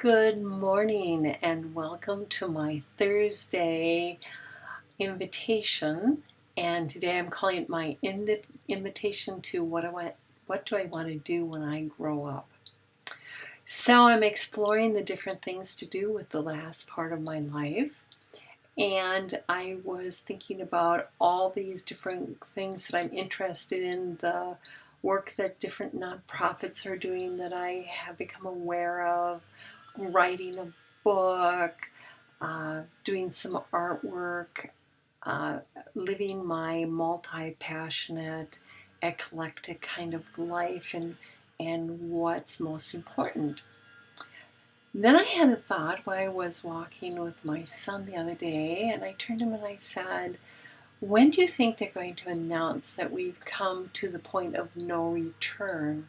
Good morning and welcome to my Thursday invitation. And today I'm calling it my invitation to what do I want to do when I grow up. So I'm exploring the different things to do with the last part of my life. And I was thinking about all these different things that I'm interested in, the work that different nonprofits are doing that I have become aware of, writing a book, doing some artwork, uh, living my multi-passionate, eclectic kind of life, and what's most important. Then I had a thought while I was walking with my son the other day, and I turned to him and I said, when do you think they're going to announce that we've come to the point of no return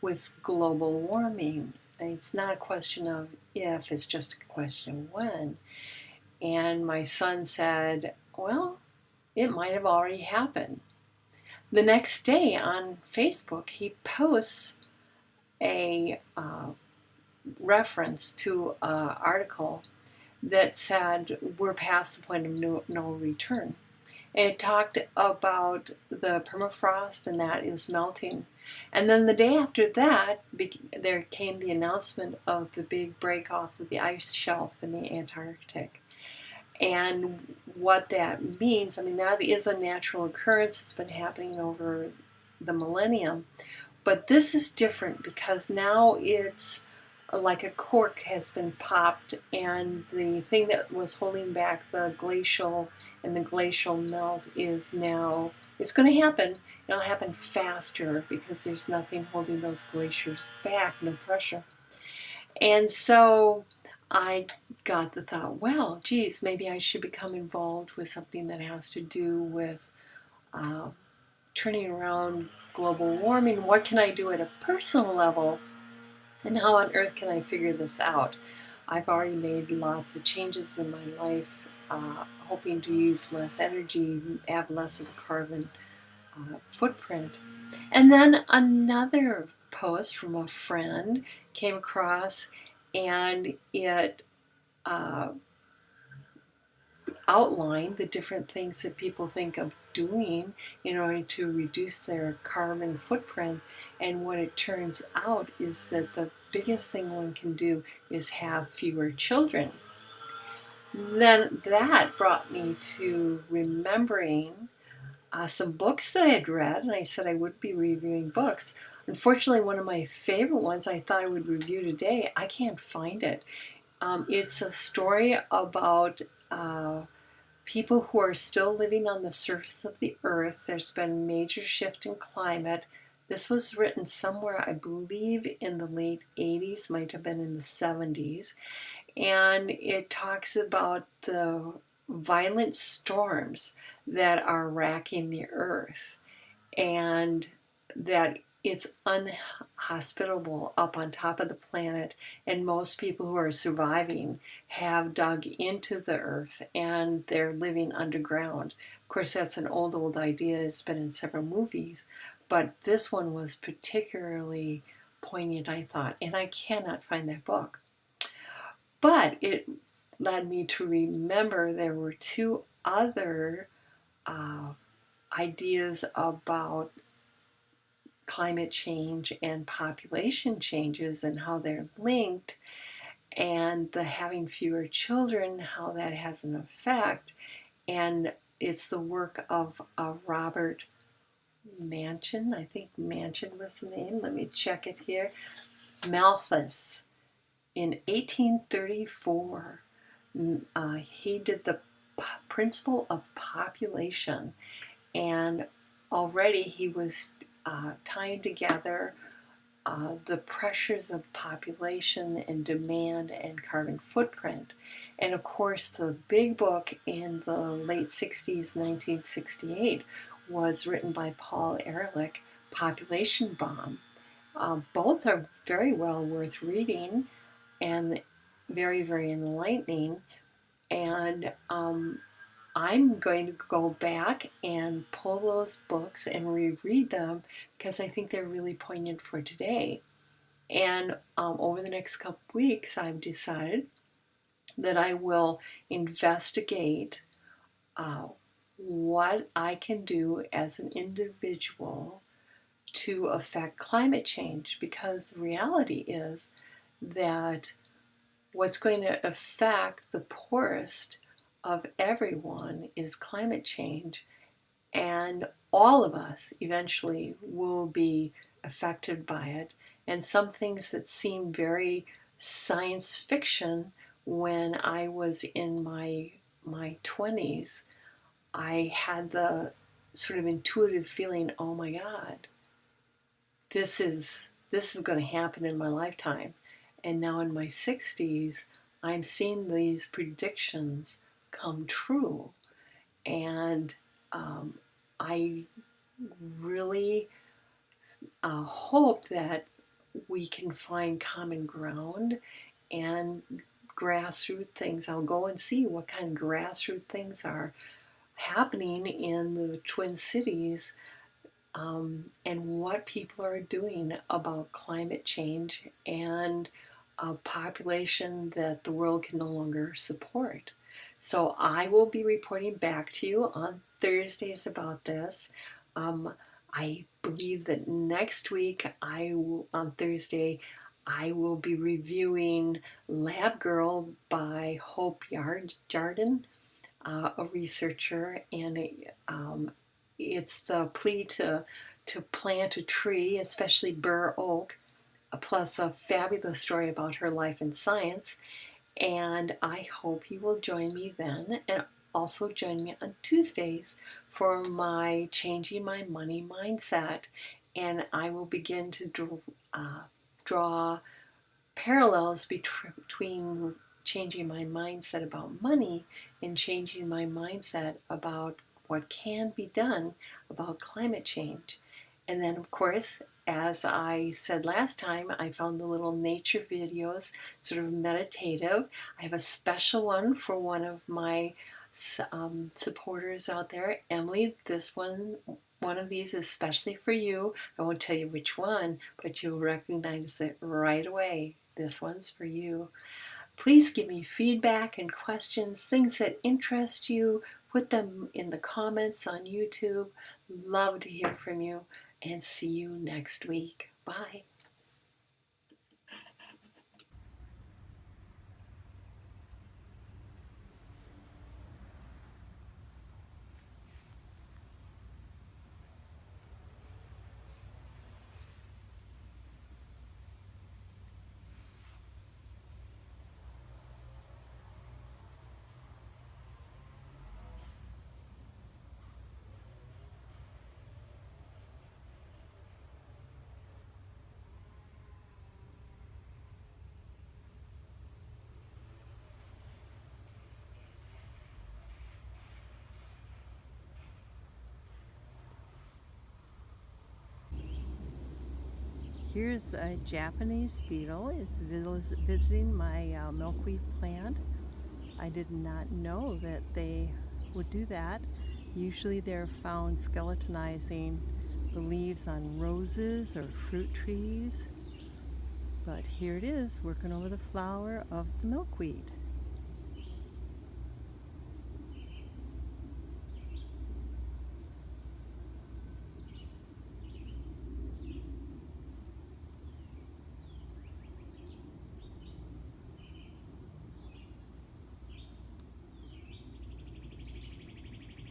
with global warming? And it's not a question of if, it's just a question of when. And my son said, well, it might have already happened. The next day on Facebook, he posts a reference to an article that said we're past the point of no return. And it talked about the permafrost and that is melting. And then the day after that, there came the announcement of the big break off of the ice shelf in the Antarctic. And what that means, I mean, that is a natural occurrence. It's been happening over the millennium. But this is different because now it's like a cork has been popped, and the thing that was holding back the glacial and the glacial melt is now, it's going to happen. It'll happen faster because there's nothing holding those glaciers back, no pressure. And so I got the thought, well, geez, maybe I should become involved with something that has to do with uh, turning around global warming. What can I do at a personal level? And how on earth can I figure this out? I've already made lots of changes in my life, hoping to use less energy, have less of a carbon footprint. And then another post from a friend came across, and it uh, outline the different things that people think of doing in order to reduce their carbon footprint. And what it turns out is that the biggest thing one can do is have fewer children. Then that brought me to remembering some books that I had read, and I said I would be reviewing books. Unfortunately, one of my favorite ones I thought I would review today, I can't find it. It's a story about people who are still living on the surface of the earth. There's been a major shift in climate. This was written somewhere, I believe, in the late 80s, might have been in the 70s. And it talks about the violent storms that are racking the earth, and that it's unhospitable up on top of the planet, and most people who are surviving have dug into the earth and they're living underground. Of course, that's an old idea. It's been in several movies, but this one was particularly poignant, I thought, and I cannot find that book. But it led me to remember there were two other ideas about climate change and population changes and how they're linked, and the having fewer children, how that has an effect. And it's the work of Robert Manchin. I think Manchin was the name. Let me check it here. Malthus. In 1834, he did the principle of population, and already he was tying together the pressures of population and demand and carbon footprint. And of course, the big book in the late 60s, 1968, was written by Paul Ehrlich, Population Bomb. Both are very well worth reading and very, very enlightening. And I'm going to go back and pull those books and reread them because I think they're really poignant for today. And over the next couple weeks, I've decided that I will investigate what I can do as an individual to affect climate change, because the reality is that what's going to affect the poorest of everyone is climate change, and all of us eventually will be affected by it. And some things that seem very science fiction when I was in my 20s, I had the sort of intuitive feeling, oh my God, this is going to happen in my lifetime. And now in my 60s, I'm seeing these predictions come true. And I really hope that we can find common ground and grassroots things. I'll go and see what kind of grassroots things are happening in the Twin Cities, and what people are doing about climate change and a population that the world can no longer support. So I will be reporting back to you on Thursdays about this. I believe that next week, on Thursday, I will be reviewing Lab Girl by Hope Jarden, a researcher, and it's the plea to plant a tree, especially bur oak, plus a fabulous story about her life in science. And I hope you will join me then, and also join me on Tuesdays for my Changing My Money Mindset. And I will begin to draw parallels between changing my mindset about money and changing my mindset about what can be done about climate change. And then, of course, as I said last time, I found the little nature videos sort of meditative. I have a special one for one of my supporters out there. Emily, this one of these is especially for you. I won't tell you which one, but you'll recognize it right away. This one's for you. Please give me feedback and questions, things that interest you. Put them in the comments on YouTube. Love to hear from you, and see you next week. Bye. Here's a Japanese beetle. It's visiting my milkweed plant. I did not know that they would do that. Usually they're found skeletonizing the leaves on roses or fruit trees. But here it is, working over the flower of the milkweed.